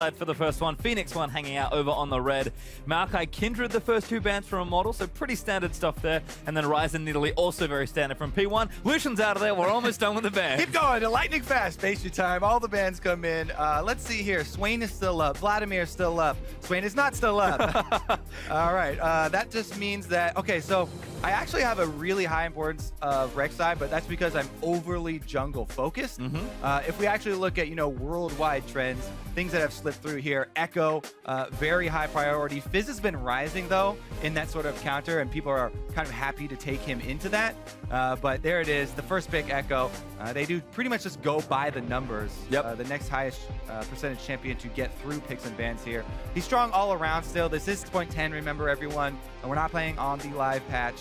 For the first one, Phoenix1 hanging out over on the red. Maokai, Kindred, the first two bans from Immortals, so pretty standard stuff there. And then Ryze and Nidalee, also very standard from P1. Lucian's out of there, we're almost done with the ban. Keep going, lightning fast, PastryTime. All the bans come in. Let's see here, Swain is still up, Vladimir is still up. Swain is not still up. All right, that just means that, okay, so I actually have a really high importance of Rek'Sai, but that's because I'm overly jungle focused. If we actually look at, worldwide trends, things that have slipped through here, Ekko, very high priority. Fizz has been rising though in that sort of counter, and people are kind of happy to take him into that. But there it is, the first pick, Ekko. They do pretty much just go by the numbers. The next highest percentage champion to get through picks and bans here. He's strong all around still. This is 6.10, remember everyone. And we're not playing on the live patch.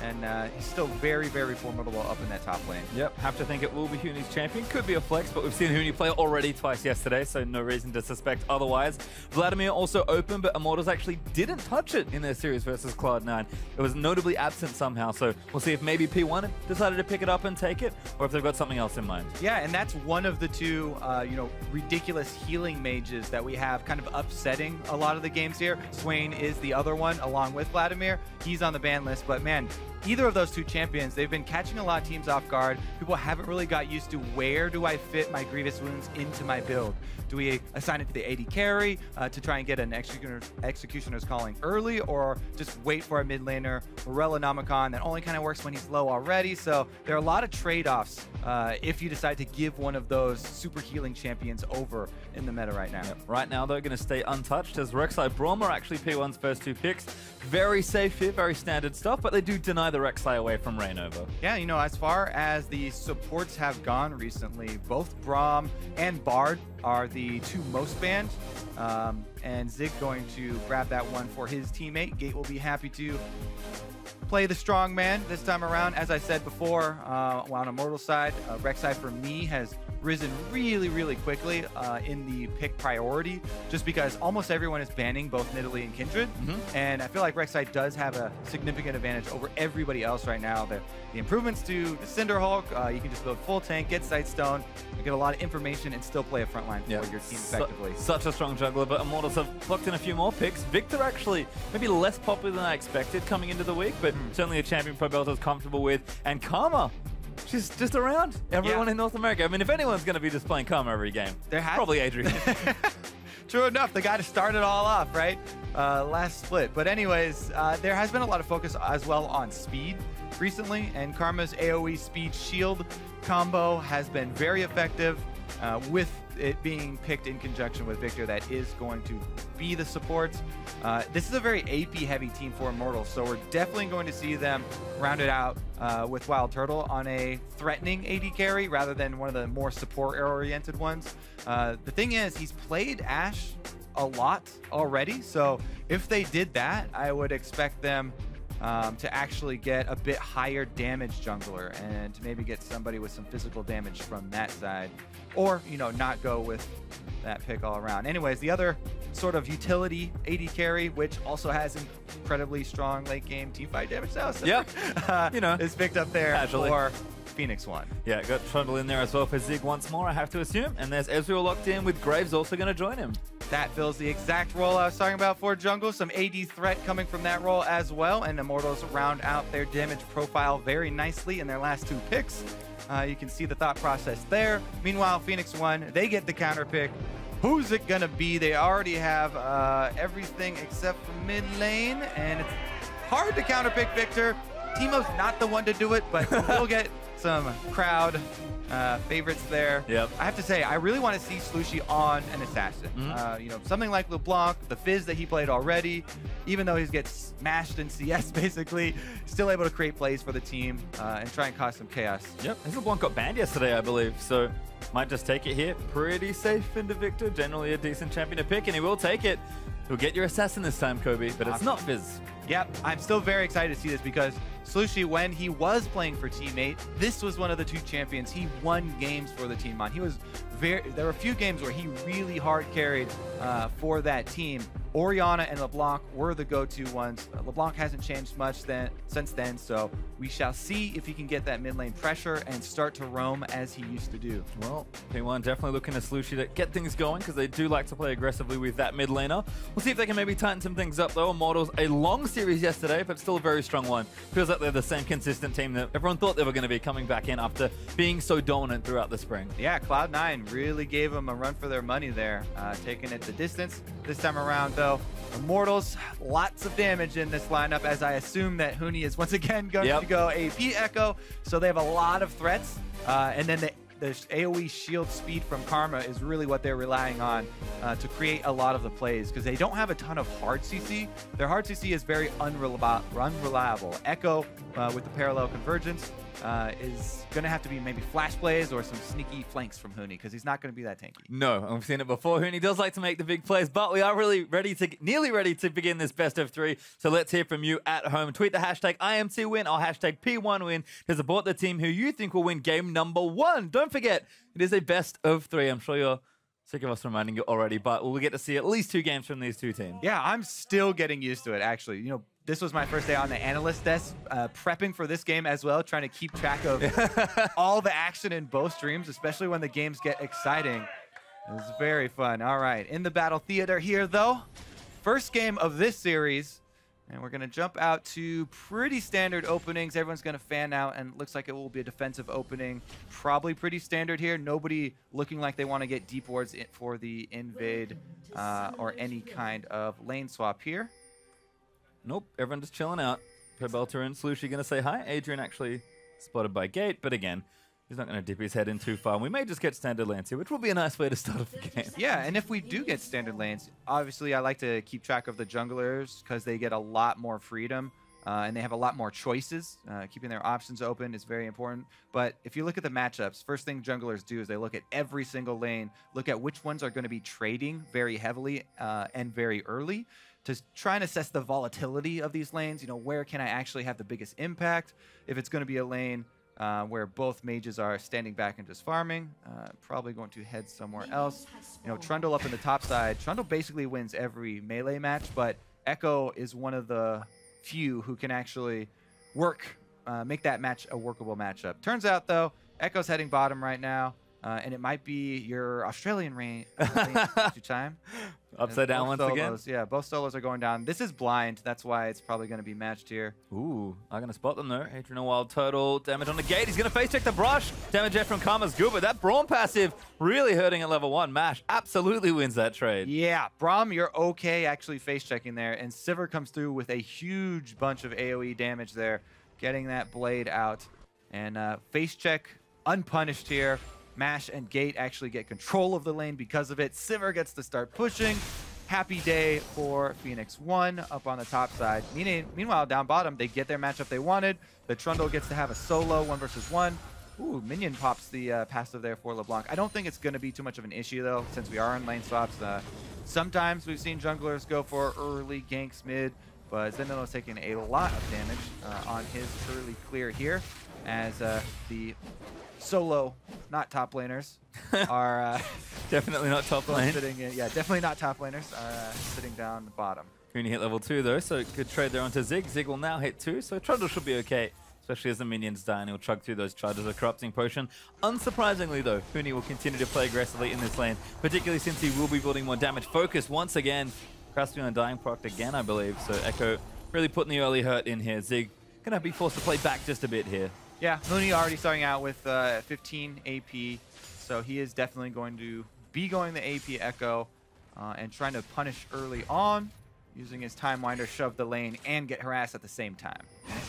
And he's still very, very formidable up in that top lane. Have to think it will be Huni's champion. Could be a flex, but we've seen Huni play already twice yesterday, so no reason to suspect otherwise. Vladimir also open, but Immortals actually didn't touch it in their series versus Cloud9. It was notably absent somehow, so we'll see if maybe P1 decided to pick it up and take it, or if they've got something else in mind. Yeah, and that's one of the two, ridiculous healing mages that we have kind of upsetting a lot of the games here. Swain is the other one, along with Vladimir. He's on the ban list, but man, either of those two champions, they've been catching a lot of teams off guard. People haven't really got used to where do I fit my Grievous Wounds into my build. Do we assign it to the AD carry to try and get an Executioner's Calling early, or just wait for a mid laner, Morella Nomicon, that only kind of works when he's low already? So there are a lot of trade-offs if you decide to give one of those super healing champions over in the meta right now. Right now, they're going to stay untouched as Rek'Sai Braum are actually P1's first two picks. Very safe here, very standard stuff, but they do deny the Rek'Sai away from ReignOver. Yeah, as far as the supports have gone recently, both Braum and Bard are the two most banned. And Zig going to grab that one for his teammate. Gate will be happy to play the strong man this time around. As I said before, on Immortals side, Rek'Sai for me has risen really, really quickly in the pick priority, just because almost everyone is banning both Nidalee and Kindred. And I feel like Rek'Sai does have a significant advantage over everybody else right now. The improvements to the Cinder Hulk, you can just build full tank, get Sightstone, get a lot of information, and still play a front line for your team effectively. Such a strong juggler, but Immortals have plucked in a few more picks. Viktor actually maybe less popular than I expected coming into the week, but certainly a champion Pobelter is comfortable with. And Karma, she's just around everyone in North America. I mean, if anyone's going to be just playing Karma every game, probably Adrian. True enough, the guy to start it all off, right? Last split. But anyways, there has been a lot of focus as well on speed recently, and Karma's AoE speed shield combo has been very effective with it being picked in conjunction with Viktor. That is going to be the support. This is a very AP heavy team for Immortals, so we're definitely going to see them rounded out with WildTurtle on a threatening AD carry rather than one of the more support oriented ones. The thing is, he's played Ashe a lot already, so if they did that, I would expect them to actually get a bit higher damage jungler and to maybe get somebody with some physical damage from that side, or not go with that pick all around. Anyways, the other sort of utility AD carry, which also has incredibly strong late game teamfight damage now, so is picked up there for Phoenix1. Yeah, got Trundle in there as well for Zig once more, I have to assume. And there's Ezreal locked in with Graves also going to join him. That fills the exact role I was talking about for jungle. Some AD threat coming from that role as well. And Immortals round out their damage profile very nicely in their last two picks. You can see the thought process there. Meanwhile, Phoenix1, they get the counter pick. Who's it going to be? They already have everything except for mid lane. And it's hard to counter pick Viktor. Teemo's not the one to do it, but we'll get some crowd favorites there. I have to say, I really want to see Slooshi on an assassin. Something like LeBlanc, the Fizz that he played already, even though he gets smashed in CS basically, still able to create plays for the team and try and cause some chaos. His LeBlanc got banned yesterday, I believe, so might just take it here. Pretty safe into Viktor, generally a decent champion to pick, and he will take it. He'll get your assassin this time, Kobe, but it's not Fizz. I'm still very excited to see this because Slooshi, when he was playing for Teammate, this was one of the two champions he won games for the team on. There were a few games where he really hard carried for that team. Orianna and LeBlanc were the go-to ones. LeBlanc hasn't changed much since then, so we shall see if he can get that mid lane pressure and start to roam as he used to do. Well, P1 definitely looking at Slooshi to get things going because they do like to play aggressively with that mid laner. We'll see if they can maybe tighten some things up though. Immortals, a long series yesterday, but still a very strong one. Feels like they're the same consistent team that everyone thought they were going to be coming back in after being so dominant throughout the spring. Yeah, Cloud9 really gave them a run for their money there, taking it the distance. This time around though, Immortals, lots of damage in this lineup, as I assume that Huni is once again going to go AP Ekko, so they have a lot of threats, and then the AoE shield speed from Karma is really what they're relying on to create a lot of the plays, because they don't have a ton of hard CC. Their hard CC is very unreliable. Ekko, with the parallel convergence, is going to have to be maybe flash plays or some sneaky flanks from Huni, because he's not going to be that tanky. No, I've seen it before. Huni does like to make the big plays, but we are really nearly ready to begin this best of 3. So let's hear from you at home. Tweet the hashtag IMT win or hashtag P1 win to support the team who you think will win game number 1. Don't forget, it is a best of 3. I'm sure you're sick of us reminding you already, but we'll get to see at least 2 games from these 2 teams. Yeah, I'm still getting used to it, actually. You know, this was my first day on the analyst desk, prepping for this game as well, trying to keep track of all the action in both streams, especially when the games get exciting. It was very fun. All right, in the Battle Theater here, though. First game of this series, and we're going to jump out to pretty standard openings. Everyone's going to fan out, and it looks like it will be a defensive opening. Probably pretty standard here. Nobody looking like they want to get deep wards for the invade or any kind of lane swap here. Nope, everyone just chilling out. Pobelter and Slooshi going to say hi. Adrian actually spotted by Gate, but again, he's not going to dip his head in too far. And we may just get standard lanes here, which will be a nice way to start off the game. Yeah, and if we do get standard lanes, obviously I like to keep track of the junglers because they get a lot more freedom and they have a lot more choices. Keeping their options open is very important. But if you look at the matchups, first thing junglers do is they look at every single lane, look at which ones are going to be trading very heavily and very early, to try and assess the volatility of these lanes. You know, where can I actually have the biggest impact? If it's going to be a lane where both mages are standing back and just farming, probably going to head somewhere else. You know, Trundle up in the top side. Trundle basically wins every melee match, but Ekko is one of the few who can actually make that match a workable matchup. Turns out, though, Ekko's heading bottom right now, and it might be your Australian lane time. Upside down once again. Yeah, both solos are going down. This is blind. That's why it's probably going to be matched here. Ooh, I'm going to spot them though. Adrian, a WildTurtle. Damage on the Gate. He's going to face check the brush. Damage there from Karma's good, but that Braum passive really hurting at level 1. Mash absolutely wins that trade. Yeah, Braum, you're okay actually face checking there. And Sivir comes through with a huge bunch of AoE damage there, getting that blade out. And face check unpunished here. Mash and Gate actually get control of the lane because of it. Sivir gets to start pushing. Happy day for Phoenix1 up on the top side. Meanwhile, down bottom, they get their matchup they wanted. The Trundle gets to have a solo 1 versus 1. Ooh, minion pops the passive there for LeBlanc. I don't think it's going to be too much of an issue, though, since we are in lane swaps. Sometimes we've seen junglers go for early ganks mid, but Zentinel is taking a lot of damage on his early clear here, as the solo, not top laners, are definitely not top lane. Yeah, definitely not top laners are sitting down the bottom. Huni hit level 2 though, so good trade there onto Zig. Zig will now hit 2, so Trundle should be okay, especially as the minions die and he'll chug through those charges of Corrupting Potion. Unsurprisingly though, Huni will continue to play aggressively in this lane, particularly since he will be building more damage focus once again. Craftsman on Dying proc again, I believe, so Ekko really putting the early hurt in here. Zig gonna be forced to play back just a bit here. Yeah, Huni already starting out with 15 AP, so he is definitely going to be going the AP Ekko and trying to punish early on, using his Time Winder, shove the lane, and get harassed at the same time.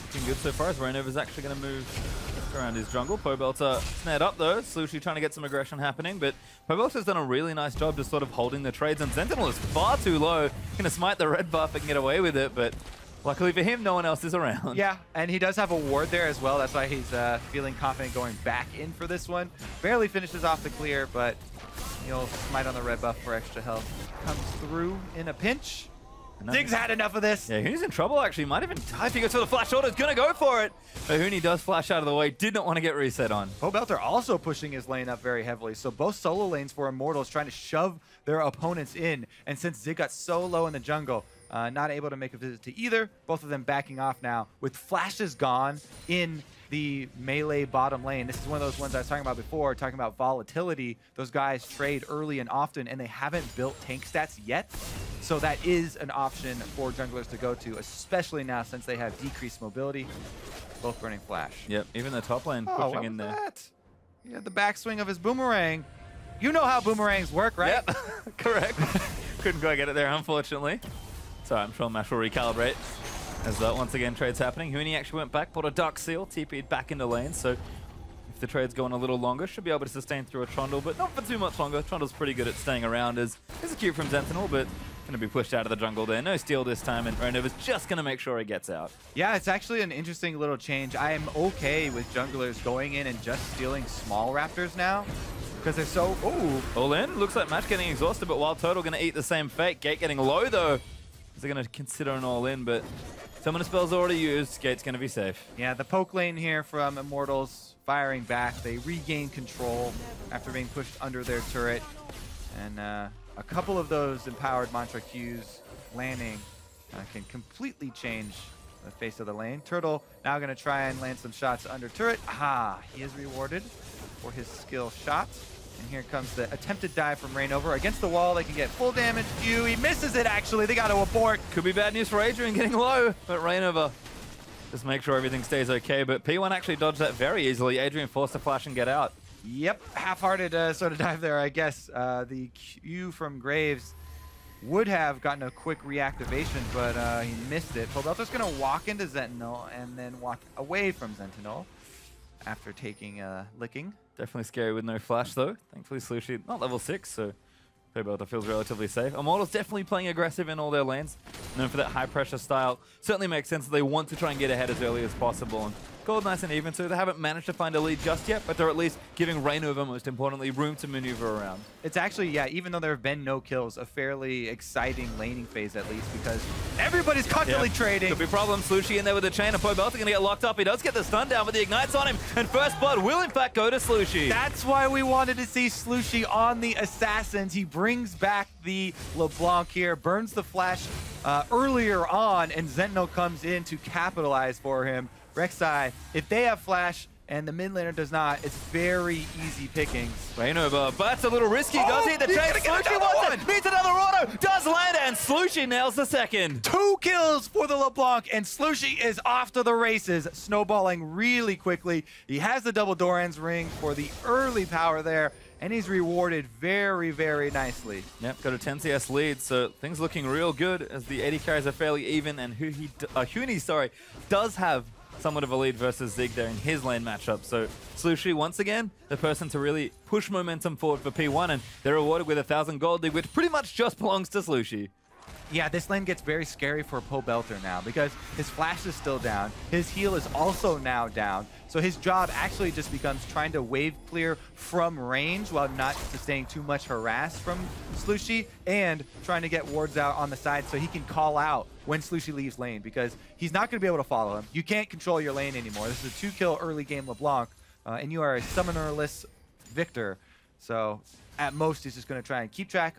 Looking good so far as ReignOver's actually going to move around his jungle. Pobelter snared up though. Slooshi trying to get some aggression happening, but Pobelter's done a really nice job just sort of holding the trades, and Zentinel is far too low. Going to smite the red buff and get away with it, but luckily for him, no one else is around. Yeah, and he does have a ward there as well. That's why he's feeling confident going back in for this one. Barely finishes off the clear, but he'll smite on the red buff for extra health. Comes through in a pinch. Zig's had enough of this. Yeah, Huni's in trouble actually. Might even die if he goes for the flash order. He's going to go for it. But Huni does flash out of the way. Did not want to get reset on. Pobelter also pushing his lane up very heavily. So both solo lanes for Immortals trying to shove their opponents in. And since Zig got so low in the jungle, not able to make a visit to either, both of them backing off now with flashes gone in the melee bottom lane. This is one of those ones I was talking about before, talking about volatility. Those guys trade early and often, and they haven't built tank stats yet. So that is an option for junglers to go to, especially now since they have decreased mobility. Both burning flash. Yep, even the top lane pushing in there. That? He had the backswing of his boomerang. You know how boomerangs work, right? Yep, correct. Couldn't quite get it there, unfortunately. So I'm sure Mash will recalibrate. As once again, trades happening. Huni actually went back, bought a Dark Seal, TP'd back into lane. So if the trade's going a little longer, should be able to sustain through a Trundle, but not for too much longer. Trundle's pretty good at staying around. There's a Q from Zentinel, but going to be pushed out of the jungle there. No steal this time, and ReignOver's just going to make sure he gets out. Yeah, it's actually an interesting little change. I am okay with junglers going in and just stealing small raptors now, because they're so... Oh, all in. Looks like Match getting exhausted, but WildTurtle going to eat the same fate. Gate getting low, though. They're going to consider an all-in, but some of the spells already used. Gate's going to be safe. Yeah, the poke lane here from Immortals firing back. They regain control after being pushed under their turret. And a couple of those empowered mantra Qs landing can completely change the face of the lane. Turtle now going to try and land some shots under turret. Aha, he is rewarded for his skill shot. And here comes the attempted dive from ReignOver. Against the wall, they can get full damage. Q, he misses it actually. They got to abort. Could be bad news for Adrian getting low, but ReignOver just make sure everything stays okay. But P1 actually dodged that very easily. Adrian forced to flash and get out. Yep, half-hearted sort of dive there, I guess. The Q from Graves would have gotten a quick reactivation, but he missed it. Pobelter's going to walk into Zentinel and then walk away from Zentinel after taking a licking. Definitely scary with no flash, though. Thankfully, Slooshi not level 6, so Pobelter feels relatively safe. Immortals definitely playing aggressive in all their lanes. Known for that high-pressure style. Certainly makes sense that they want to try and get ahead as early as possible. And gold nice and even, so they haven't managed to find a lead just yet, but they're at least giving ReignOver, most importantly, room to maneuver around. It's actually, yeah, even though there have been no kills, a fairly exciting laning phase at least, because everybody's constantly trading. Could be problems. Slooshi in there with the chain, and Pobelter going to get locked up. He does get the stun down, but the ignites on him, and first blood will in fact go to Slooshi. That's why we wanted to see Slooshi on the Assassins. He brings back the LeBlanc here, burns the flash earlier on, and Zentinel comes in to capitalize for him. Rek'Sai, if they have flash and the mid laner does not, it's very easy pickings. ReignOver, but that's a little risky. Does he? The chase. Slooshi wants it. Needs another auto. Does land, and Slooshi nails the second. 2 kills for the LeBlanc, and Slooshi is off to the races, snowballing really quickly. He has the double Doran's ring for the early power there, and he's rewarded very, very nicely. Yep, got a 10 CS lead, so things looking real good as the AD carries are fairly even, and Huni, does have somewhat of a lead versus Zig there in his lane matchup. So Slooshi, once again, the person to really push momentum forward for P1, and they're rewarded with 1,000 gold, which pretty much just belongs to Slooshi. Yeah, this lane gets very scary for Pobelter now because his flash is still down. His heal is also now down. So his job actually just becomes trying to wave clear from range while not sustaining too much harass from Slooshi, and trying to get wards out on the side so he can call out when Slooshi leaves lane, because he's not going to be able to follow him. You can't control your lane anymore. This is a 2-kill early game LeBlanc, and you are a summonerless Viktor. So at most, he's just going to try and keep track,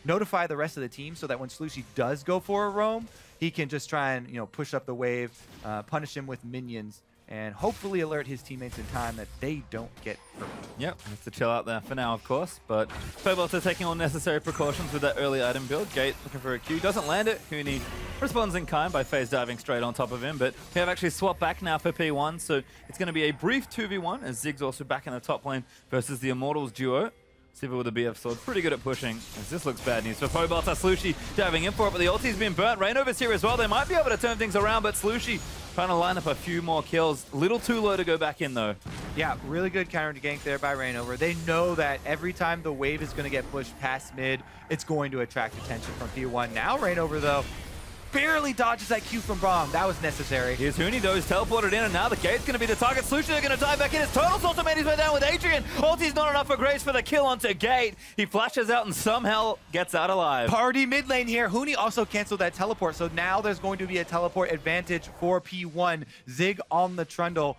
notify the rest of the team so that when Slooshi does go for a roam, he can just try and, push up the wave, punish him with minions, and hopefully alert his teammates in time that they don't get hurt. Yep, has to chill out there for now, of course, but Pobelter taking all necessary precautions with that early item build. Gate looking for a Q, doesn't land it. Huni responds in kind by phase diving straight on top of him, but we have actually swapped back now for P1, so it's going to be a brief 2v1 as Zig's also back in the top lane versus the Immortals duo. Sivir with a BF sword, pretty good at pushing, as this looks bad news for Pobelter. Slooshi diving in for it, but the ulti's been burnt. ReignOver's here as well. They might be able to turn things around, but Slooshi trying to line up a few more kills. Little too low to go back in, though. Yeah, really good counter to gank there by ReignOver. They know that every time the wave is going to get pushed past mid, it's going to attract attention from P1. Now ReignOver, though, barely dodges that Q from Braum. That was necessary. Here's Huni, though. He's teleported in, and now the gate's going to be the target. Slooshi are going to dive back in. His Turtle's also made his way down with Adrian. Ulti's not enough for Grace for the kill onto Gate. He flashes out and somehow gets out alive. Party mid lane here. Huni also canceled that teleport, so now there's going to be a teleport advantage for P1. Zig on the Trundle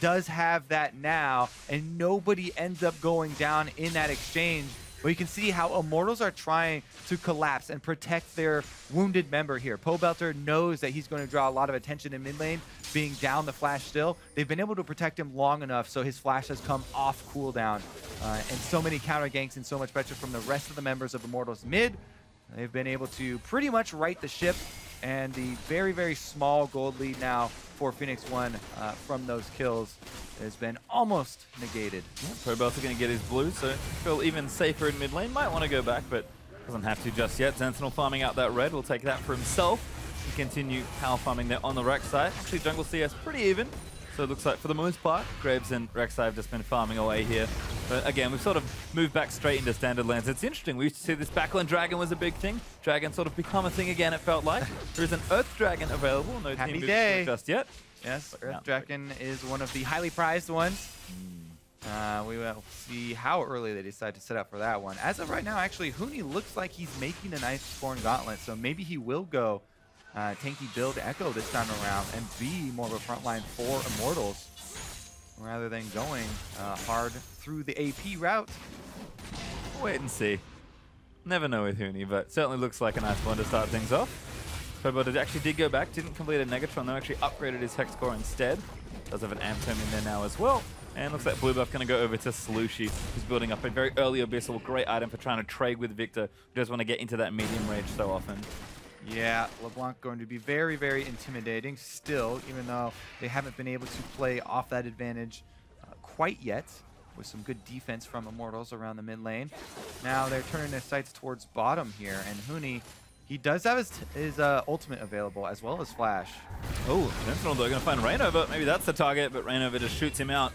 does have that now, and nobody ends up going down in that exchange. But you can see how Immortals are trying to collapse and protect their wounded member here. Pobelter knows that he's going to draw a lot of attention in mid lane, being down the flash still. They've been able to protect him long enough so his flash has come off cooldown. And so many counter ganks and so much pressure from the rest of the members of Immortals mid. They've been able to pretty much right the ship, and the very, very small gold lead now for Phoenix1 from those kills has been almost negated. Pobelter going to get his blue, so feel even safer in mid lane. Might want to go back, but doesn't have to just yet. Zentinel farming out that red will take that for himself and continue power farming there on the Rek'Sai. Actually, jungle CS pretty even. So it looks like for the most part, Graves and Rek'Sai have just been farming away here. But again, we've sort of moved back straight into standard lands. It's interesting. We used to see this backland dragon was a big thing. Dragon sort of become a thing again, it felt like. There is an Earth Dragon available. No Happy team day. just yet. Yes, Earth Dragon is one of the highly prized ones. We will see how early they decide to set up for that one. As of right now, actually, Huni looks like he's making a nice Iceborne Gauntlet, so maybe he will go tanky build Ekko this time around and be more of a frontline for Immortals rather than going hard through the AP route. Wait and see. Never know with Huni, but certainly looks like a nice one to start things off. Pobelter actually did go back, didn't complete a Negatron, though actually upgraded his Hex Core instead. Does have an Amptome in there now as well. And looks like blue buff going to go over to Slooshi, who's building up a very early Abyssal. Great item for trying to trade with Viktor, who does want to get into that medium range so often. Yeah, LeBlanc going to be very, very intimidating still, even though they haven't been able to play off that advantage quite yet, with some good defense from Immortals around the mid lane. Now they're turning their sights towards bottom here, and Huni, he does have his ultimate available, as well as Flash. Oh, Sentinel, they're going to find ReignOver. Maybe that's the target, but ReignOver just shoots him out.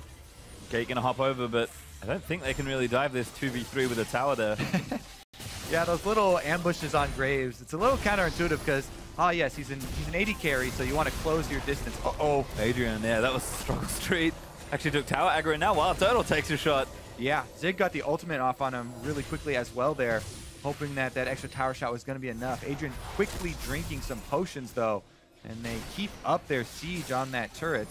Gate going to hop over, but I don't think they can really dive this 2v3 with a tower there. Yeah, those little ambushes on Graves, it's a little counterintuitive because, oh yes, he's an AD carry, so you want to close your distance. Uh-oh. Adrian, yeah, that was struggle street. Actually took tower aggro, and now WildTurtle takes a shot. Yeah, Zig got the ultimate off on him really quickly as well there, hoping that that extra tower shot was going to be enough. Adrian quickly drinking some potions, though, and they keep up their siege on that turret.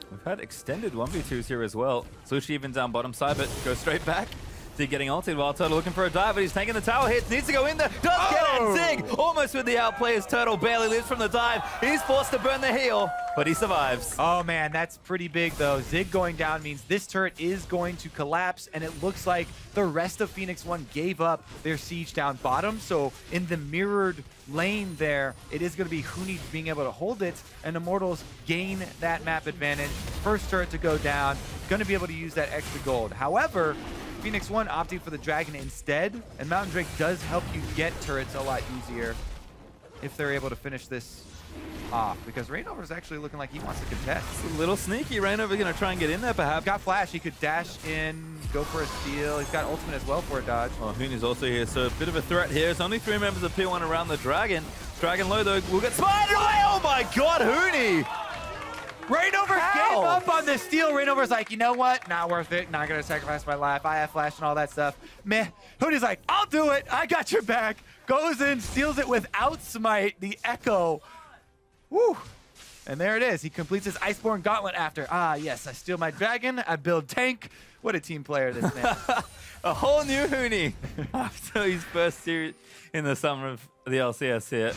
We've had extended 1v2s here as well. Slooshi even down bottom side, but goes straight back. Zig getting ulted, WildTurtle looking for a dive, but he's taking the tower hits, needs to go in there, does get it, Zig almost with the outplay as Turtle barely lives from the dive. He's forced to burn the heal, but he survives. Oh man, that's pretty big though. Zig going down means this turret is going to collapse, and it looks like the rest of Phoenix1 gave up their siege down bottom, so in the mirrored lane there, it is going to be Huni being able to hold it, and Immortals gain that map advantage. First turret to go down, going to be able to use that extra gold. However, Phoenix1 opting for the Dragon instead, and Mountain Drake does help you get turrets a lot easier if they're able to finish this off, because ReignOver is actually looking like he wants to contest. It's a little sneaky. ReignOver going to try and get in there perhaps. Got Flash, he could dash in, go for a steal. He's got ultimate as well for a dodge. Oh, Huni's also here, so a bit of a threat here. It's only 3 members of P1 around the Dragon. Dragon low though, will get spied away. Oh my god, Huni! ReignOver gave up on the steal. ReignOver's like, you know what? Not worth it. Not going to sacrifice my life. I have Flash and all that stuff. Meh. Huni's like, I'll do it. I got your back. Goes in, steals it without smite. The Ekko. Woo. And there it is. He completes his Iceborne Gauntlet after. Ah, yes. I steal my dragon. I build tank. What a team player this man. A whole new Huni after his first series in the summer of the LCS here.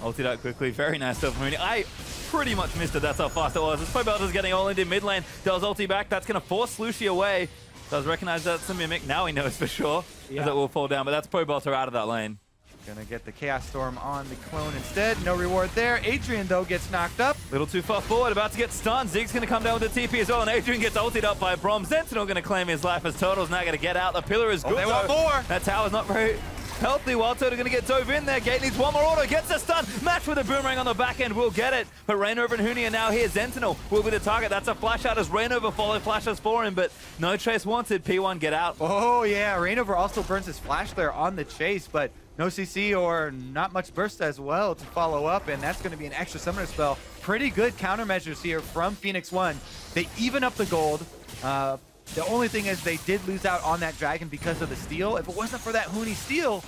Ulted out quickly. Very nice stuff from Huni. I pretty much missed it. That's how fast it was. As Pobelter's getting all into mid lane. Does ulti back. That's going to force Slooshi away. Does recognize that's a Mimic. Now he knows for sure as it will fall down. But that's Pobelter out of that lane. Gonna get the Chaos Storm on the clone instead. No reward there. Adrian, though, gets knocked up. Little too far forward. About to get stunned. Zig's going to come down with the TP as well. And Adrian gets ulted up by Braum. Zentinel going to claim his life as Turtle's now going to get out. The pillar is good. They want more. That tower's not very healthy. WildTurtle going to get dove in there. Gate needs one more auto, gets a stun. Match with a boomerang on the back end, will get it. But ReignOver and Huni are now here. Zentinel will be the target. That's a flash out as ReignOver follow flashes for him, but no chase wanted. P1 get out. Oh yeah, ReignOver also burns his flash there on the chase, but no CC or not much burst as well to follow up, and that's going to be an extra summoner spell. Pretty good countermeasures here from Phoenix1. They even up the gold. The only thing is they did lose out on that dragon because of the steal. If it wasn't for that Huni steal,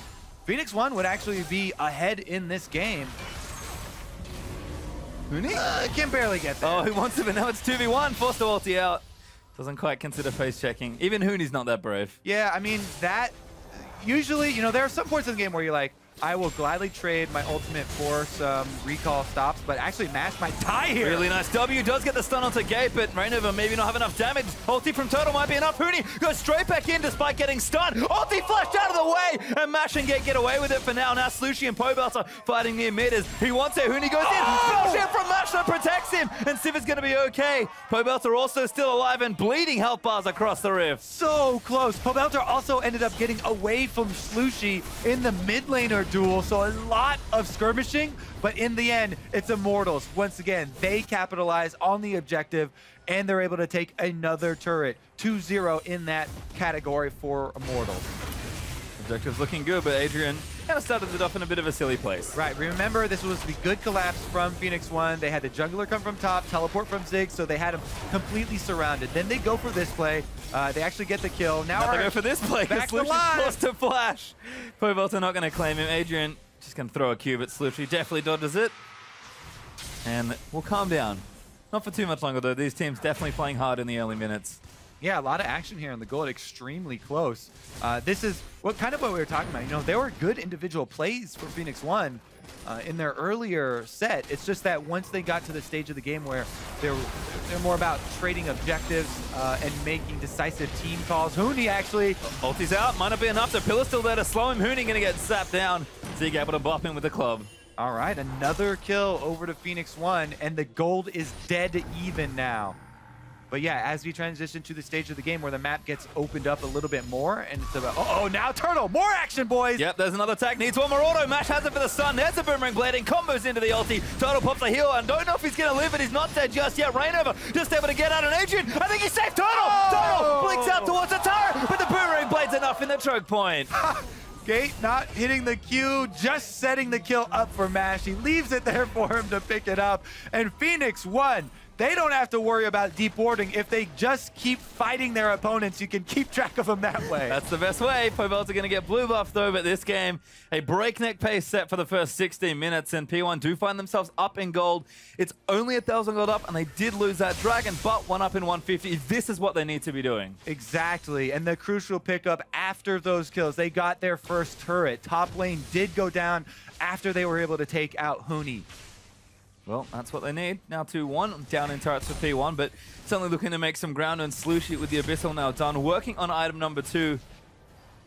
Phoenix1 would actually be ahead in this game. Huni? Can barely get there. Oh, he wants it, but now it's 2v1. Forced to ulti out. Doesn't quite consider face checking. Even Huni's not that brave. Yeah, I mean, that usually, you know, there are some points in the game where you're like, I will gladly trade my ultimate for some recall stops, but actually Mash might die here. Really nice W. Does get the stun onto Gate, but ReignOver maybe not have enough damage. Ulti from Turtle might be enough. Huni goes straight back in despite getting stunned. Ulti flashed out of the way, and Mash and Gate get away with it for now. Now Slooshi and Pobelter fighting near mid as he wants it. Huni goes in. Spell shot from Mash that protects him, and Sivir's going to be okay. Pobelter also still alive and bleeding health bars across the rift. So close. Pobelter also ended up getting away from Slooshi in the mid laner duel, so a lot of skirmishing, but in the end, it's Immortals. Once again, they capitalize on the objective, and they're able to take another turret. 2-0 in that category for Immortals. Objective's looking good, but Adrian kind of started it off in a bit of a silly place. Right, remember this was the good collapse from Phoenix1. They had the jungler come from top, teleport from Ziggs, so they had him completely surrounded. Then they go for this play. They actually get the kill. Now they go for this play because Slooshi forced to flash. Pobelter not going to claim him. Adrian just going to throw a cube at Slooshi. Definitely dodges it. And we'll calm down. Not for too much longer, though. These teams definitely playing hard in the early minutes. Yeah, a lot of action here on the gold, extremely close. This is what we were talking about. You know, there were good individual plays for Phoenix1 in their earlier set. It's just that once they got to the stage of the game where they're more about trading objectives and making decisive team calls. Huni actually... Ulti's out, might not be enough. The pillar's still there to slow him. Huni gonna get zapped down. Zig able to bop him with the club. All right, another kill over to Phoenix1, and the gold is dead even now. But yeah, as we transition to the stage of the game where the map gets opened up a little bit more, and it's about, oh, now Turtle, more action, boys! Yep, there's another attack, needs one more auto. Mash has it for the stun. There's a boomerang blading, combos into the ulti. Turtle pops a heal, and don't know if he's gonna live, but he's not dead just yet. ReignOver just able to get out on Adrian. I think he saved Turtle! Oh! Turtle blinks out towards the turret, but the boomerang blade's enough in the choke point. Gate not hitting the Q, just setting the kill up for Mash. He leaves it there for him to pick it up, and Phoenix1, they don't have to worry about deep warding. If they just keep fighting their opponents, you can keep track of them that way. That's the best way. Pobelter going to get blue buff, though, but this game, a breakneck pace set for the first 16 minutes, and P1 do find themselves up in gold. It's only 1,000 gold up, and they did lose that dragon, but one up in 150. This is what they need to be doing. Exactly, and the crucial pickup after those kills, they got their first turret. Top lane did go down after they were able to take out Huni. Well, that's what they need. Now 2-1 down in turrets for P1, but certainly looking to make some ground, and Slooshi with the Abyssal now done. Working on item number 2.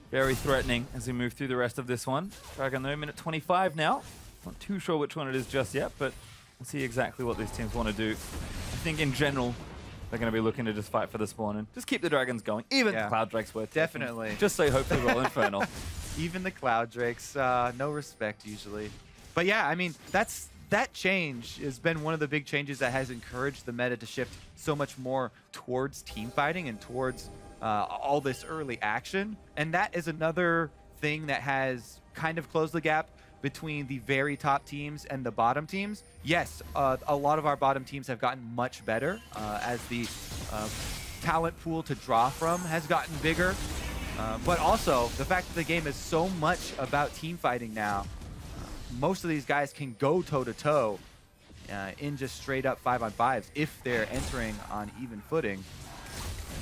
Very threatening as we move through the rest of this one. Dragon though, minute 25 now. Not too sure which one it is just yet, but we'll see exactly what these teams want to do. I think in general, they're going to be looking to just fight for the spawn and just keep the dragons going. Even the Cloud Drakes worth definitely. Just so hopefully roll Infernal. Even the Cloud Drakes, no respect usually. But yeah, I mean, that change has been one of the big changes that has encouraged the meta to shift so much more towards team fighting and towards all this early action. And that is another thing that has kind of closed the gap between the very top teams and the bottom teams. Yes, a lot of our bottom teams have gotten much better as the talent pool to draw from has gotten bigger. But also, the fact that the game is so much about team fighting now, most of these guys can go toe-to-toe in just straight-up 5-on-5s if they're entering on even footing.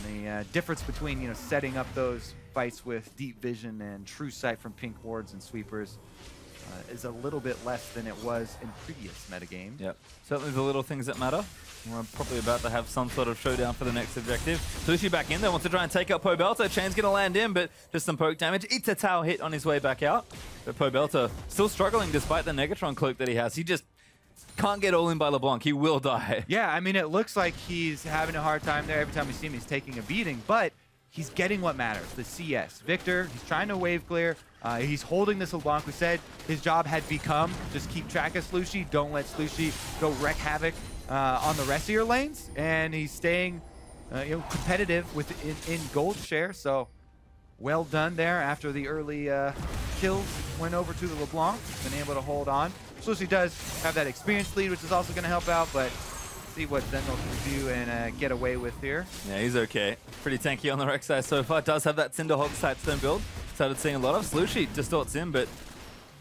And the difference between, you know, setting up those fights with deep vision and true sight from pink wards and sweepers is a little bit less than it was in previous metagames. Yep, certainly the little things that matter. We're probably about to have some sort of showdown for the next objective. Slooshi back in there, wants to try and take out Pobelter. Chain's going to land in, but just some poke damage. Eats a tower hit on his way back out. But Pobelter still struggling despite the Negatron cloak that he has. He just can't get all in by LeBlanc. He will die. Yeah, I mean, it looks like he's having a hard time there. Every time we see him, he's taking a beating. But he's getting what matters, the CS. Viktor, he's trying to wave clear. He's holding this LeBlanc. We said his job had become just keep track of Slooshi. Don't let Slooshi go wreak havoc on the rest of your lanes. And he's staying competitive in gold share. So well done there after the early kills went over to the LeBlanc. Been able to hold on. Slooshi does have that experience lead, which is also going to help out, but see what Zentinel can do and get away with here. Yeah, he's okay. Pretty tanky on the Rek'Sai so far. Does have that Cinderhawk Sightstone build. Started seeing a lot of. Slooshi distorts in, but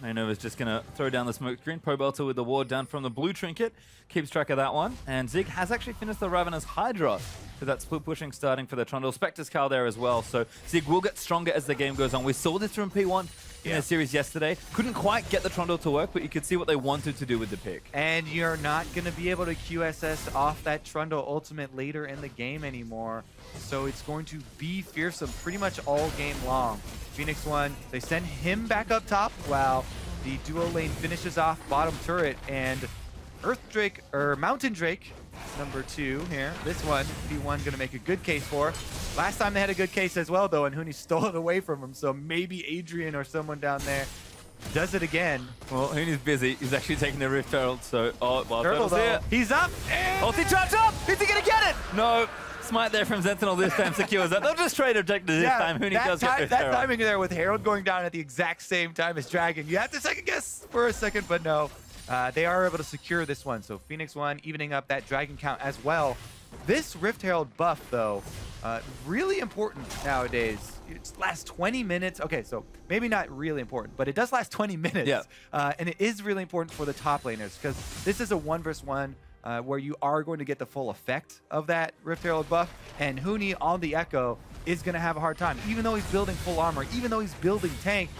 ReignOver's just going to throw down the smoke screen. Pobelter with the ward down from the blue trinket. Keeps track of that one. And Zig has actually finished the Ravenous Hydra. So that split pushing starting for the Trundle. Spectre's Cal there as well. So Zig will get stronger as the game goes on. We saw this from P1 in their series yesterday. Couldn't quite get the Trundle to work, but you could see what they wanted to do with the pick. And you're not going to be able to QSS off that Trundle ultimate later in the game anymore. So it's going to be fearsome pretty much all game long. Phoenix1, they send him back up top while the duo lane finishes off bottom turret, and Earth Drake, or Mountain Drake, number 2 here. This one, P1 gonna make a good case for. Last time they had a good case as well though, and Huni stole it away from him, so maybe Adrian or someone down there does it again. Well, Huni's busy. He's actually taking the Rift Turtle, so WildTurtle's here. He's up! Ulti charge up! Is he gonna get it? No. Smite there from Zentinel this time secures that. They'll just trade objectives this time. Huni does get Rift That timing there with Herald going down at the exact same time as Dragon. You have to second guess for a second, but no. They are able to secure this one. So Phoenix1 evening up that Dragon count as well. This Rift Herald buff, though, really important nowadays. It lasts 20 minutes. Okay, so maybe not really important, but it does last 20 minutes. Yeah. And it is really important for the top laners because this is a 1v1 where you are going to get the full effect of that Rift Herald buff. And Huni on the Ekko is going to have a hard time. Even though he's building full armor, even though he's building tank,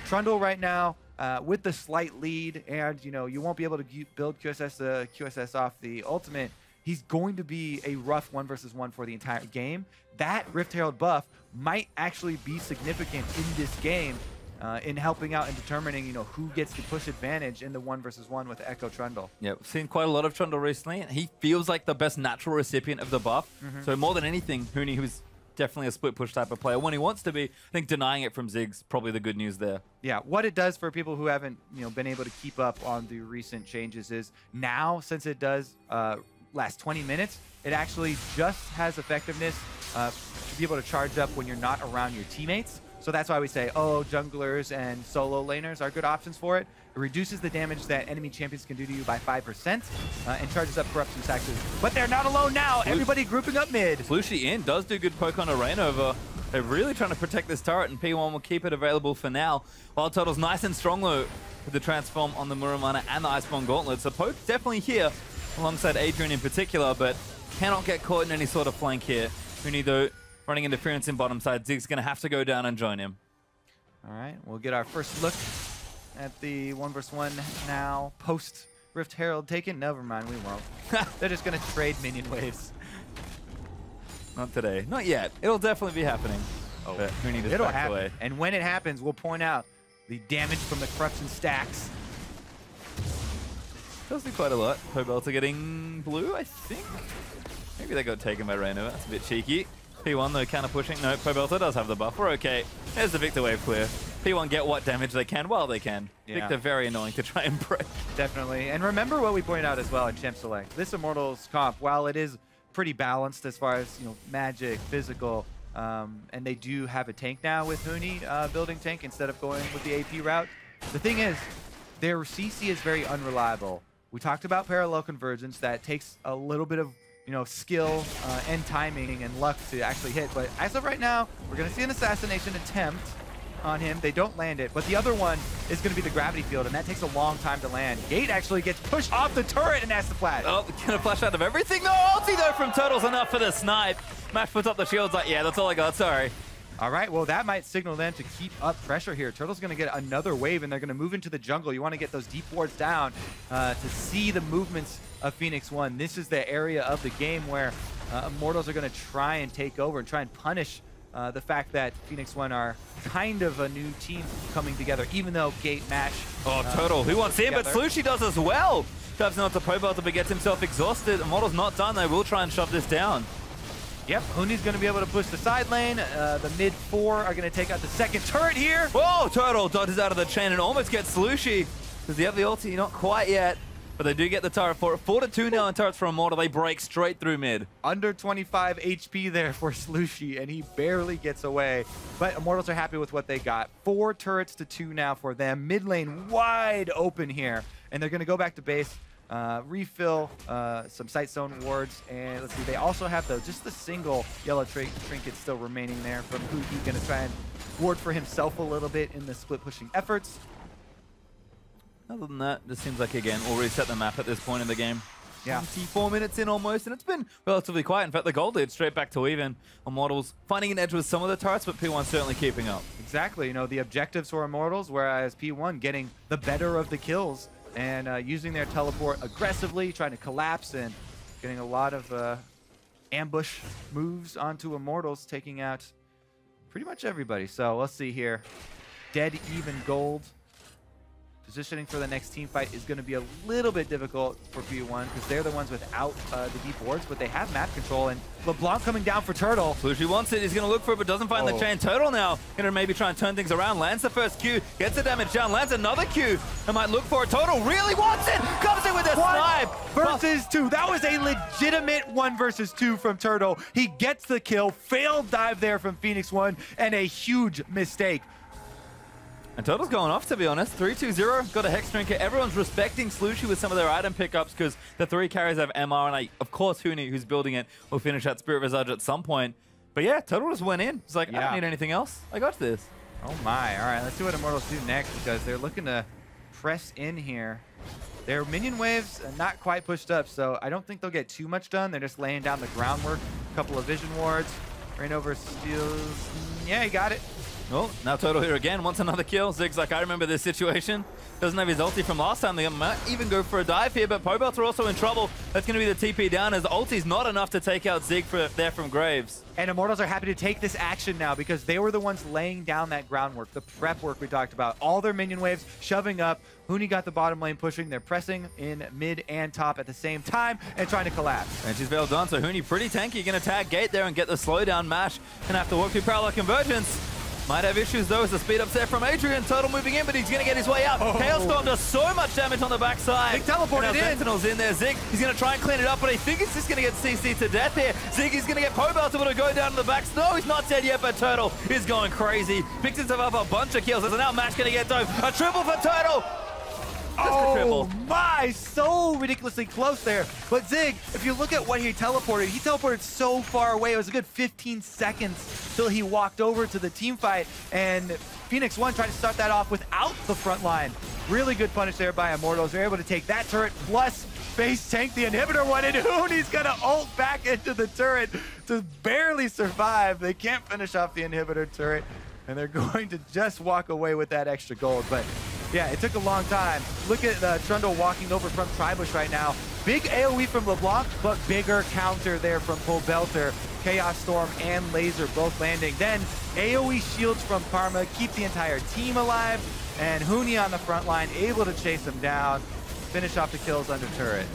Trundle right now, with the slight lead, and you won't be able to build QSS off the ultimate, he's going to be a rough 1v1 for the entire game. That Rift Herald buff might actually be significant in this game in helping out and determining who gets the push advantage in the 1v1 with Ekko Trundle. Yeah, we've seen quite a lot of Trundle recently, and he feels like the best natural recipient of the buff. So more than anything, Huni, who's definitely a split push type of player when he wants to be, I think denying it from Zig's probably the good news there. Yeah, what it does for people who haven't been able to keep up on the recent changes is now, since it does last 20 minutes, it actually just has effectiveness to be able to charge up when you're not around your teammates. So that's why we say, oh, junglers and solo laners are good options for it. It reduces the damage that enemy champions can do to you by 5% and charges up corruption taxes. But they're not alone now. Everybody grouping up mid. Slooshi in does do good poke on a ReignOver. They're really trying to protect this turret, and P1 will keep it available for now. WildTurtle's nice and strong though with the transform on the Muramana and the Iceborne Gauntlet. So poke's definitely here alongside Adrian in particular, but cannot get caught in any sort of flank here. Huni though, running interference in bottom side. Zig's going to have to go down and join him. All right, we'll get our first look at the 1v1 now. Post Rift Herald taken. Never mind, we won't. They're just going to trade minion waves. Not today. Not yet. It'll definitely be happening. Oh, but Huni just it'll backed happen. away. And when it happens, we'll point out the damage from the corruption stacks. Does do quite a lot. Pobelter getting blue, I think. Maybe they got taken by ReignOver. That's a bit cheeky. P1 though, counter pushing. No, Pobelter does have the buff. We're okay. There's the Viktor wave clear. P1 get what damage they can while they can. Yeah. Viktor very annoying to try and break. Definitely. And remember what we pointed out as well in Champ Select. This Immortals comp, while it is pretty balanced as far as magic, physical, and they do have a tank now with Huni building tank instead of going with the AP route. The thing is, their CC is very unreliable. We talked about parallel convergence. That takes a little bit of skill and timing and luck to actually hit. But as of right now, we're going to see an assassination attempt on him. They don't land it. But the other one is going to be the gravity field, and that takes a long time to land. Gate actually gets pushed off the turret and has to flash. Oh, going to flash out of everything. No, ulti though from Turtle's enough for the snipe. Mash puts up the shields like, yeah, that's all I got. Sorry. All right, well, that might signal them to keep up pressure here. Turtle's going to get another wave, and they're going to move into the jungle. You want to get those deep wards down to see the movements of Phoenix1. This is the area of the game where Immortals are going to try and take over and try and punish the fact that Phoenix1 are kind of a new team coming together, even though Gate, Mash... Oh, Turtle, who wants in? But Slooshi does as well. Dives not to Pobelter, but gets himself exhausted. Immortals not done. They will try and shove this down. Yep, Huni's going to be able to push the side lane. The mid 4 are going to take out the second turret here. Whoa, Turtle dodges out of the chain and almost gets Slooshi. Does he have the ulti? Not quite yet. But they do get the turret for it. 4-2 now in turrets for Immortal. They break straight through mid. Under 25 HP there for Slooshi, and he barely gets away. But Immortals are happy with what they got. 4 turrets to 2 now for them. Mid lane wide open here. And they're going to go back to base, refill some Sightstone wards. And let's see, they also have just the single yellow trinket still remaining there from Huni. Going to try and ward for himself a little bit in the split pushing efforts. Other than that, this seems like, again, we'll reset the map at this point in the game. Yeah. 24 minutes in almost, and it's been relatively quiet. In fact, the gold lead straight back to even. Immortals finding an edge with some of the turrets, but P1 certainly keeping up. Exactly. You know, the objectives for Immortals, whereas P1 getting the better of the kills and using their teleport aggressively, trying to collapse and getting a lot of ambush moves onto Immortals, taking out pretty much everybody. So let's see here. Dead even gold. Positioning for the next team fight is going to be a little bit difficult for P1 because they're the ones without the deep wards, but they have map control. And LeBlanc coming down for Turtle. Slooshi wants it. He's going to look for it, but doesn't find the chain. Turtle now going to maybe try and turn things around. Lands the first Q, gets the damage down, lands another Q. And might look for it. Turtle really wants it. Comes in with a snipe. Versus 2. That was a legitimate 1 versus 2 from Turtle. He gets the kill. Failed dive there from Phoenix1 and a huge mistake. And Turtle's going off, to be honest. 3-2-0, got a Hex Drinker. Everyone's respecting Slooshi with some of their item pickups because the 3 carries have MR, and of course Huni, who's building it, will finish that Spirit Visage at some point. But yeah, Turtle just went in. He's like, I don't need anything else. I got this. Oh my. All right, let's see what Immortals do next because they're looking to press in here. Their minion waves are not quite pushed up, so I don't think they'll get too much done. They're just laying down the groundwork. A couple of vision wards. ReignOver steals. Yeah, he got it. Oh, now Turtle here again, wants another kill. Zig's like, I remember this situation. Doesn't have his ulti from last time. They might even go for a dive here, but Pobelter also in trouble. That's going to be the TP down as the ulti's not enough to take out Zig there from Graves. And Immortals are happy to take this action now because they were the ones laying down that groundwork, the prep work we talked about. All their minion waves shoving up. Huni got the bottom lane pushing. They're pressing in mid and top at the same time and trying to collapse. And she's well done, so Huni pretty tanky. Going to tag Gate there and get the slowdown mash and have to work through parallel convergence. Might have issues though as the speed up's there from Adrian. Turtle moving in, but he's going to get his way out. Chaos Storm does so much damage on the backside. Zig teleported in. Zentinel's in there. Zig, he's going to try and clean it up, but I think he's just going to get CC to death here. Zig is going to get Pobelter to go down to the backs. No, he's not dead yet, but Turtle is going crazy. Picks himself up a bunch of kills. There's an outmatch going to get dove. A triple for Turtle. Oh my, so ridiculously close there. But Zig, if you look at what he teleported so far away. It was a good 15 seconds till he walked over to the team fight. And Phoenix1 tried to start that off without the front line. Really good punish there by Immortals. They're able to take that turret plus base tank the inhibitor one, and Huni's gonna ult back into the turret to barely survive. They can't finish off the inhibitor turret, and they're going to just walk away with that extra gold. But yeah, it took a long time. Look at Trundle walking over from Tribush right now. Big AoE from LeBlanc, but bigger counter there from Pobelter. Chaos Storm and Laser both landing. Then AoE shields from Karma keep the entire team alive. And Huni on the front line, able to chase him down, finish off the kills under turret.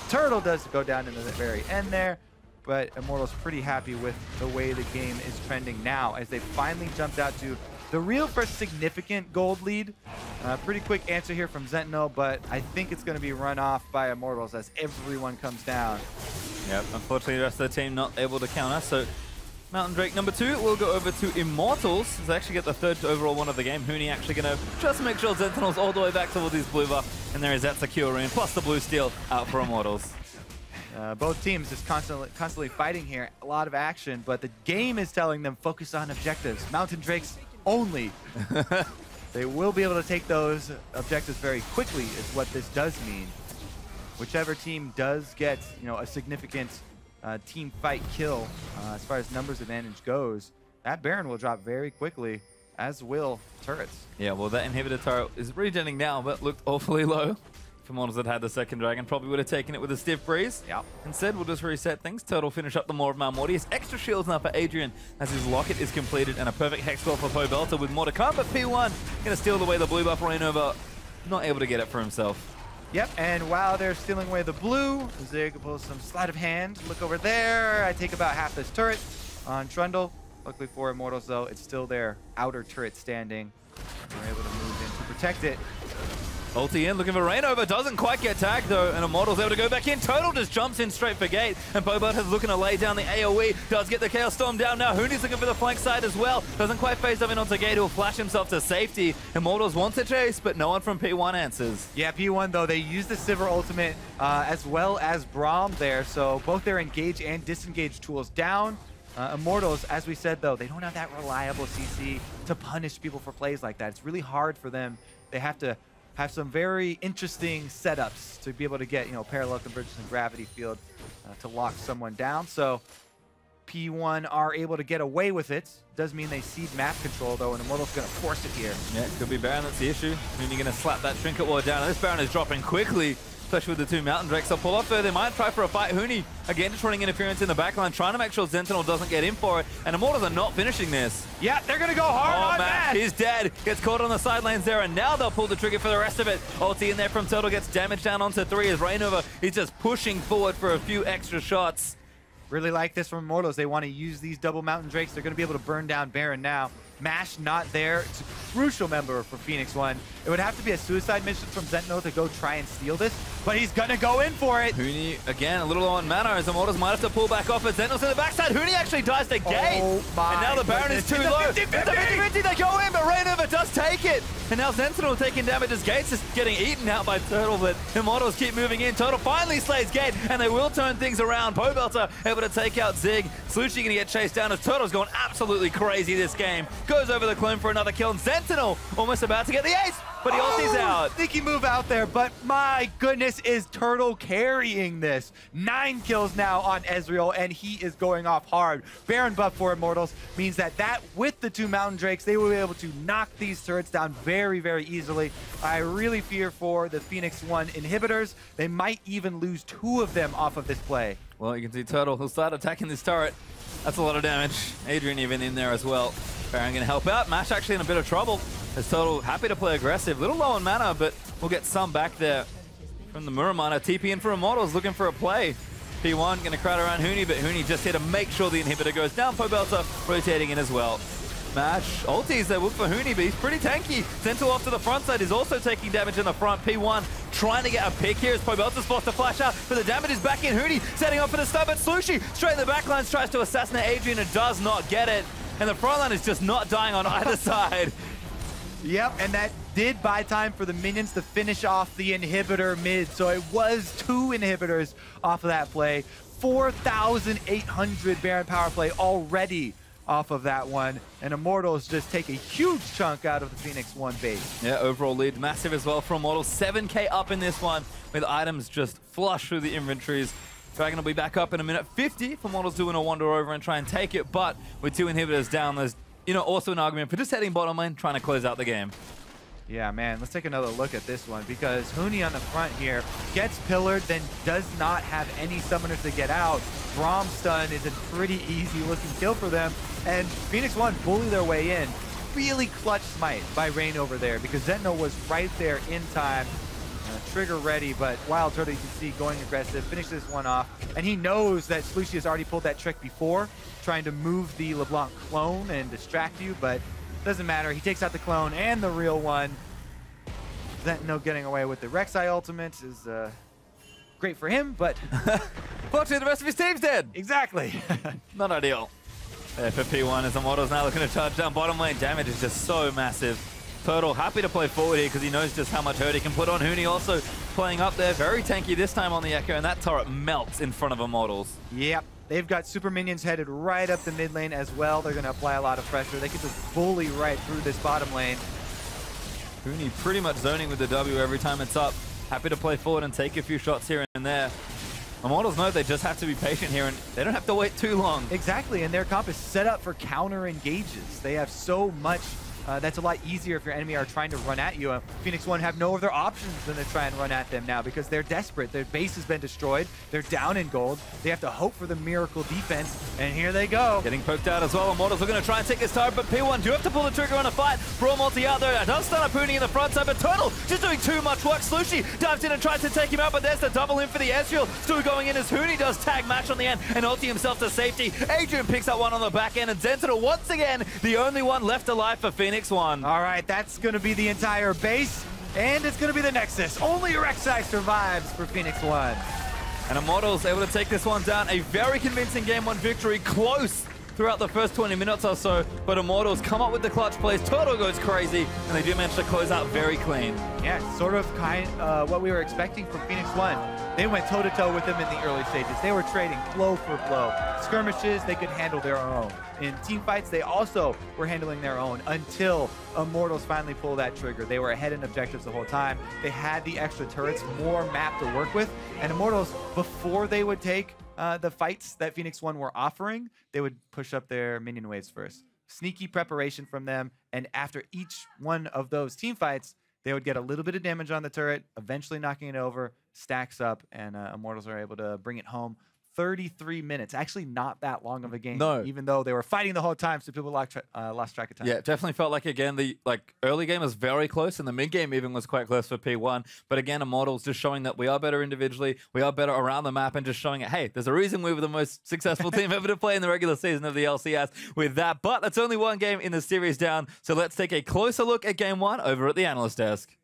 Turtle does go down into the very end there, but Immortals pretty happy with the way the game is trending now as they finally jumped out to the real first significant gold lead. Pretty quick answer here from Zentinel, but I think it's going to be run off by Immortals as everyone comes down. Yep, unfortunately the rest of the team not able to counter, so Mountain Drake number 2 will go over to Immortals. They actually get the 3rd overall one of the game. Huni actually going to just make sure Zentinel's all the way back towards his blue buff, and there is that secure in, plus the blue steel out for Immortals. Both teams just constantly fighting here. A lot of action, but the game is telling them focus on objectives. Mountain Drakes only. They will be able to take those objectives very quickly is what this does mean. Whichever team does get, a significant team fight kill as far as numbers advantage goes, that Baron will drop very quickly, as will turrets. Yeah, well, that inhibitor turret is regenerating now, but looked awfully low. If Immortals had had the second dragon, probably would have taken it with a stiff breeze. Yep. Instead, we'll just reset things. Turtle finish up the more of Malmortius. Extra shields now for Adrian as his locket is completed, and a perfect hex score for Pobelter with more to come. But P1 going to steal away the blue buff. ReignOver not able to get it for himself. Yep, and while they're stealing away the blue, Zig pulls some sleight of hand. Look over there. I take about half this turret on Trundle. Luckily for Immortals, though, it's still their outer turret standing. We're able to move in to protect it. Ulti in, looking for ReignOver, doesn't quite get tagged though, and Immortals able to go back in. Total just jumps in straight for gate, and Pobelter looking to lay down the AoE, does get the Chaos Storm down now. Huni's looking for the flank side as well, doesn't quite phase up in onto gate, he'll flash himself to safety. Immortals wants a chase, but no one from P1 answers. Yeah, P1 though, they use the Sivir ultimate as well as Braum there, so both their engage and disengage tools down. Immortals, as we said though, they don't have that reliable CC to punish people for plays like that. It's really hard for them. They have to have some very interesting setups to be able to get, parallel convergence and gravity field to lock someone down. So P1 are able to get away with it. Does mean they cede map control though, and Immortals going to force it here. Yeah, it could be Baron, that's the issue. Huni going to slap that trinket ward down, and this Baron is dropping quickly, especially with the two Mountain Drakes. They'll pull off there. They might try for a fight. Huni, again, just running interference in the backline, trying to make sure Zentinel doesn't get in for it, and Immortals are not finishing this. Yeah, they're going to go hard on that. He's dead. Gets caught on the sidelines there, and now they'll pull the trigger for the rest of it. Ulti in there from Turtle gets damage down onto 3 as ReignOver is just pushing forward for a few extra shots. Really like this from Immortals. They want to use these double Mountain Drakes. They're going to be able to burn down Baron now. Mash not there. It's a crucial member for Phoenix1. It would have to be a suicide mission from Zentinel to go try and steal this, but he's going to go in for it. Huni, again, a little low on mana as Immortals might have to pull back off, but Zentinel's in the backside. Huni actually dies the gate. Oh my and now the Baron is too low. It's a 50-50. They go in, but ReignOver does take it. And now Zentinel taking damage as Gate's just getting eaten out by Turtle, but Immortals keep moving in. Turtle finally slays Gate, and they will turn things around. Pobelter able to take out Zig. Slooshi going to get chased down as Turtle's going absolutely crazy this game. Goes over the clone for another kill, and Zentinel almost about to get the ace, but he ulti's out. Sneaky move out there, but my goodness, is Turtle carrying this. 9 kills now on Ezreal, and he is going off hard. Baron buff for Immortals means that with the 2 Mountain Drakes, they will be able to knock these turrets down very, very easily. I really fear for the Phoenix1 inhibitors. They might even lose 2 of them off of this play. Well, you can see Turtle, he'll start attacking this turret. That's a lot of damage. Adrian even in there as well. Baron going to help out. Mash actually in a bit of trouble. As Turtle happy to play aggressive. Little low on mana, but we'll get some back there from the Muramana. TP in for Immortals, looking for a play. P1 going to crowd around Huni, but Huni just here to make sure the inhibitor goes down. Pobelter rotating in as well. Mash ultis, they look for Huni, but he's pretty tanky. Zentinel off to the front side is also taking damage in the front. P1 trying to get a pick here as Pobelter's forced to flash out, but the damage is back in. Huni setting up for the stun, but Slooshi straight in the backlines tries to assassinate Adrian and does not get it. And the front line is just not dying on either side. Yep, and that did buy time for the minions to finish off the inhibitor mid. So it was 2 inhibitors off of that play. 4,800 Baron power play already off of that one. And Immortals just take a huge chunk out of the Phoenix1 base. Yeah, overall lead massive as well for Immortals. 7k up in this one with items just flush through the inventories. Dragon will be back up in a minute 50 for Immortals doing a wander over and try and take it. But with 2 inhibitors down, there's also an argument for just heading bottom lane, trying to close out the game. Yeah, man, let's take another look at this one because Huni on the front here gets pillared, then does not have any summoners to get out. Braum stun is a pretty easy looking kill for them, and Phoenix1 bully their way in. Really clutch smite by ReignOver there because Zentinel was right there in time. Trigger ready, but WildTurtle, you can see, going aggressive, finish this one off. And he knows that Slooshi has already pulled that trick before, trying to move the LeBlanc clone and distract you, but doesn't matter. He takes out the clone and the real one. Zentinel getting away with the Rek'Sai ultimate is great for him, but fortunately, the rest of his team's dead. Exactly. Not ideal. There for P1 as Immortals now looking to charge down bottom lane. Damage is just so massive. Turtle happy to play forward here because he knows just how much hurt he can put on. Huni also playing up there. Very tanky this time on the Ekko, and that turret melts in front of Immortals. Yep. They've got super minions headed right up the mid lane as well. They're going to apply a lot of pressure. They can just bully right through this bottom lane. Huni pretty much zoning with the W every time it's up. Happy to play forward and take a few shots here and there. Immortals know they just have to be patient here, and they don't have to wait too long. Exactly, and their comp is set up for counter engages. They have so much that's a lot easier if your enemy are trying to run at you. Phoenix1 have no other options than to try and run at them now because they're desperate. Their base has been destroyed. They're down in gold. They have to hope for the miracle defense, and here they go. Getting poked out as well. Immortals are going to try and take this tower, but P1 do have to pull the trigger on a fight. Braum ulti out there. Does stun up Huni in the front side, but Trundle just doing too much work. Slooshi dives in and tries to take him out, but there's the double in for the Ezreal. Still going in as Huni does tag match on the end and ulti himself to safety. Adrian picks up one on the back end, and Zentinel once again the only one left alive for Phoenix1. All right, that's going to be the entire base, and it's going to be the Nexus. Only Rek'Sai survives for Phoenix1. And Immortals able to take this one down. A very convincing game 1 victory. Close throughout the first 20 minutes or so, but Immortals come up with the clutch plays. Turtle goes crazy, and they do manage to close out very clean. Yeah, sort of what we were expecting from Phoenix1. They went toe-to-toe with them in the early stages. They were trading blow for blow. Skirmishes, they could handle their own. In team fights, they also were handling their own until Immortals finally pulled that trigger. They were ahead in objectives the whole time. They had the extra turrets, more map to work with, and Immortals, before they would take the fights that Phoenix1 were offering, they would push up their minion waves first. Sneaky preparation from them, and after each one of those team fights, they would get a little bit of damage on the turret, eventually knocking it over, stacks up, and Immortals are able to bring it home. 33 minutes. Actually not that long of a game, even though they were fighting the whole time, so people lost track of time. Yeah, it definitely felt like, again, the early game was very close, and the mid game even was quite close for P1. But again, Immortals just showing that we are better individually, we are better around the map, and just showing it, hey, there's a reason we were the most successful team ever to play in the regular season of the LCS with that. But that's only one game in the series down, so let's take a closer look at game 1 over at the analyst desk.